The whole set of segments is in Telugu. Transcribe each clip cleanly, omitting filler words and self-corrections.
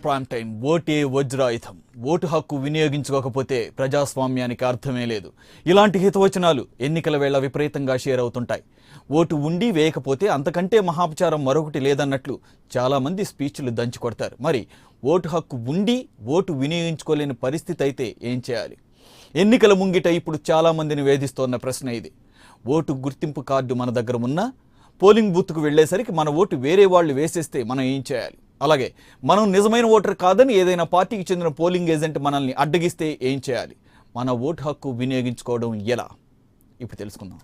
ప్రైమ్ టైం ఓటే వజ్రాయుధం. ఓటు హక్కు వినియోగించుకోకపోతే ప్రజాస్వామ్యానికి అర్థమే లేదు. ఇలాంటి హితవచనాలు ఎన్నికల వేళ విపరీతంగా షేర్ అవుతుంటాయి. ఓటు ఉండి వేయకపోతే అంతకంటే మహాపచారం మరొకటి లేదన్నట్లు చాలామంది స్పీచ్లు దంచి కొడతారు. మరి ఓటు హక్కు ఉండి ఓటు వినియోగించుకోలేని పరిస్థితి అయితే ఏం చేయాలి? ఎన్నికల ముంగిట ఇప్పుడు చాలామందిని వేధిస్తోన్న ప్రశ్న ఇది. ఓటు గుర్తింపు కార్డు మన దగ్గర ఉన్నా పోలింగ్ బూత్కు వెళ్ళేసరికి మన ఓటు వేరే వాళ్ళు వేసేస్తే మనం ఏం చేయాలి? అలాగే మనం నిజమైన ఓటర్ కాదని ఏదైనా పార్టీకి చెందిన పోలింగ్ ఏజెంట్ మనల్ని అడ్డగిస్తే ఏం చేయాలి? మన ఓటు హక్కు వినియోగించుకోవడం ఎలా? ఇప్పుడు తెలుసుకుందాం.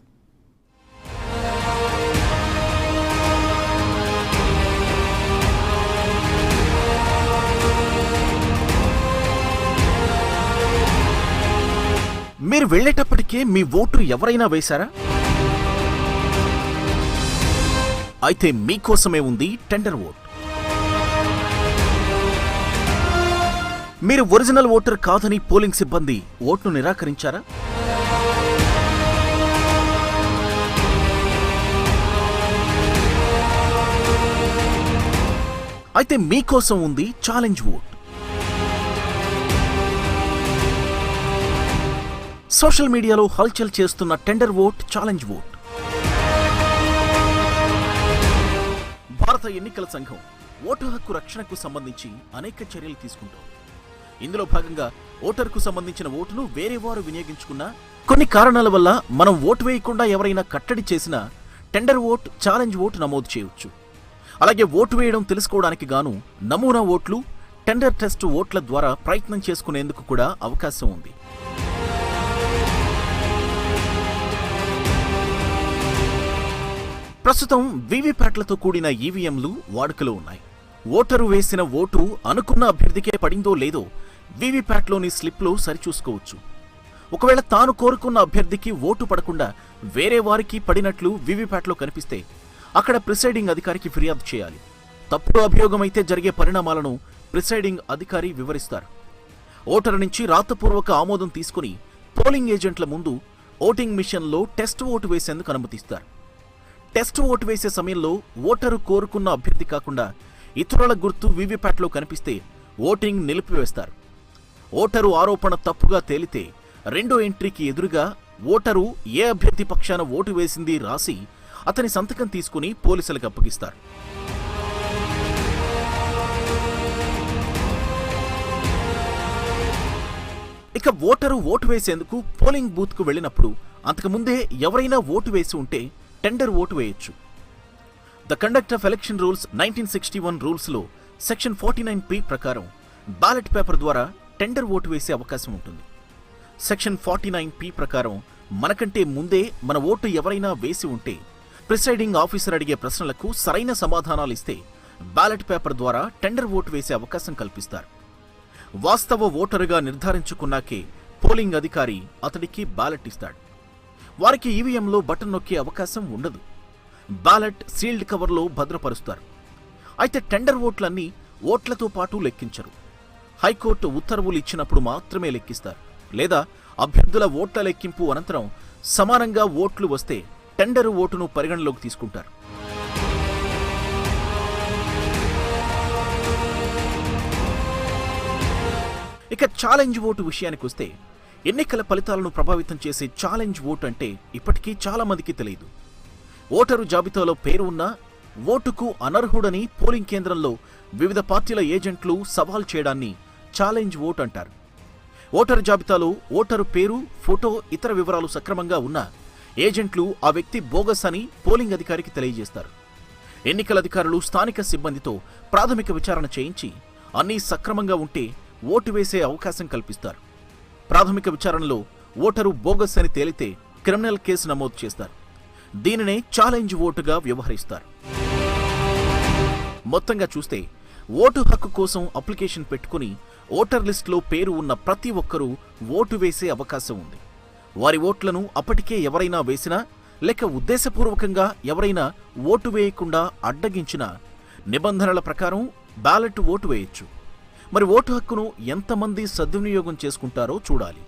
మీరు వెళ్ళేటప్పటికే మీ ఓటు ఎవరైనా వేశారా? అయితే మీకోసమే ఉంది టెండర్ ఓట్. మీరు ఒరిజినల్ ఓటర్ కాదని పోలింగ్ సిబ్బంది ఓట్ను నిరాకరించారా? అయితే మీకోసం ఉంది ఛాలెంజ్ ఓట్. సోషల్ మీడియాలో హల్చల్ చేస్తున్న టెండర్ ఓట్, ఛాలెంజ్ ఓట్. భారత ఎన్నికల సంఘం ఓటు హక్కు రక్షణకు సంబంధించి అనేక చర్యలు తీసుకుంటోంది. ఇందులో భాగంగా ఓటర్కు సంబంధించిన ఓటును వేరే వారు వినియోగించుకున్నా, కొన్ని కారణాల వల్ల మనం ఓటు వేయకుండా ఎవరైనా కట్టడి చేసినా టెండర్ ఓట్, ఛాలెంజ్ ఓట్ నమోదు చేయవచ్చు. అలాగే ఓటు వేయడం తెలుసుకోవడానికి గాను నమూనా ఓట్లు, టెండర్ టెస్ట్ ఓట్ల ద్వారా ప్రయత్నం చేసుకునేందుకు కూడా అవకాశం ఉంది. ప్రస్తుతం వీవీప్యాట్లతో కూడిన ఈవీఎంలు వాడుకలో ఉన్నాయి. ఓటరు వేసిన ఓటు అనుకున్న అభ్యర్థికే పడిందో లేదో వీవీప్యాట్లోని స్లిప్లో సరిచూసుకోవచ్చు. ఒకవేళ తాను కోరుకున్న అభ్యర్థికి ఓటు పడకుండా వేరే వారికి పడినట్లు వీవీప్యాట్లో కనిపిస్తే అక్కడ ప్రిసైడింగ్ అధికారికి ఫిర్యాదు చేయాలి. తప్పుడు అభియోగమైతే జరిగే పరిణామాలను ప్రిసైడింగ్ అధికారి వివరిస్తారు. ఓటరు నుంచి రాతపూర్వక ఆమోదం తీసుకుని పోలింగ్ ఏజెంట్ల ముందు ఓటింగ్ మిషన్లో టెస్ట్ ఓటు వేసేందుకు అనుమతిస్తారు. టెస్ట్ ఓటు వేసే సమయంలో ఓటరు కోరుకున్న అభ్యర్థి కాకుండా ఇతరుల గుర్తు వీవీప్యాట్లో కనిపిస్తే ఓటింగ్ నిలిపివేస్తారు. ఓటరు ఆరోపణ తప్పుగా తేలితే రెండో ఎంట్రీకి ఎదురుగా ఓటరు ఏ అభ్యర్థి పక్షాన ఓటు వేసింది రాసి అతని సంతకం తీసుకుని పోలీసులకు అప్పగిస్తారు. ఇక ఓటరు ఓటు వేసేందుకు పోలింగ్ బూత్కు వెళ్ళినప్పుడు అంతకుముందే ఎవరైనా ఓటు వేసి ఉంటే టెండర్ ఓటు వేయొచ్చు. The conduct of election rules 1961 రూల్స్లో సెక్షన్ 49P ప్రకారం బ్యాలెట్ పేపర్ ద్వారా టెండర్ ఓటు వేసే అవకాశం ఉంటుంది. సెక్షన్ 49P ప్రకారం మనకంటే ముందే మన ఓటు ఎవరైనా వేసి ఉంటే ప్రిసైడింగ్ ఆఫీసర్ అడిగే ప్రశ్నలకు సరైన సమాధానాలు ఇస్తే బ్యాలెట్ పేపర్ ద్వారా టెండర్ ఓటు వేసే అవకాశం కల్పిస్తారు. వాస్తవ ఓటరుగా నిర్ధారించుకున్నాకే పోలింగ్ అధికారి అతడికి బ్యాలెట్ ఇస్తాడు. వారికి ఈవీఎంలో బటన్ నొక్కే అవకాశం ఉండదు. బ్యాలెట్ సీల్డ్ కవర్లో భద్రపరుస్తారు. అయితే టెండర్ ఓట్లన్నీ ఓట్లతో పాటు లెక్కించరు. హైకోర్టు ఉత్తర్వులు ఇచ్చినప్పుడు మాత్రమే లెక్కిస్తారు. లేదా అభ్యర్థుల ఓట్ల లెక్కింపు అనంతరం సమానంగా ఓట్లు వస్తే టెండర్ ఓటును పరిగణలోకి తీసుకుంటారు. ఇక ఛాలెంజ్ ఓటు విషయానికి వస్తే ఎన్నికల ఫలితాలను ప్రభావితం చేసే ఛాలెంజ్ ఓటు అంటే ఇప్పటికీ చాలా మందికి తెలియదు. ఓటరు జాబితాలో పేరు ఉన్నా ఓటుకు అనర్హుడని పోలింగ్ కేంద్రంలో వివిధ పార్టీల ఏజెంట్లు సవాల్ చేయడాన్ని ఛాలెంజ్ ఓటు అంటారు. ఓటరు జాబితాలో ఓటరు పేరు, ఫోటో, ఇతర వివరాలు సక్రమంగా ఉన్నా ఏజెంట్లు ఆ వ్యక్తి బోగస్ అని పోలింగ్ అధికారికి తెలియజేస్తారు. ఎన్నికల అధికారులు స్థానిక సిబ్బందితో ప్రాథమిక విచారణ చేయించి అన్నీ సక్రమంగా ఉంటే ఓటు వేసే అవకాశం కల్పిస్తారు. ప్రాథమిక విచారణలో ఓటరు బోగస్ అని తేలితే క్రిమినల్ కేసు నమోదు చేస్తారు. దీనినే ఛాలెంజ్ ఓటుగా వ్యవహరిస్తారు. మొత్తంగా చూస్తే ఓటు హక్కు కోసం అప్లికేషన్ పెట్టుకుని ఓటర్ లిస్టులో పేరు ఉన్న ప్రతి ఒక్కరూ ఓటు వేసే అవకాశం ఉంది. వారి ఓట్లను అప్పటికే ఎవరైనా వేసినా లేక ఉద్దేశపూర్వకంగా ఎవరైనా ఓటు వేయకుండా అడ్డగించినా నిబంధనల ప్రకారం బ్యాలెట్ ఓటు వేయొచ్చు. మరి ఓటు హక్కును ఎంతమంది సద్వినియోగం చేసుకుంటారో చూడాలి.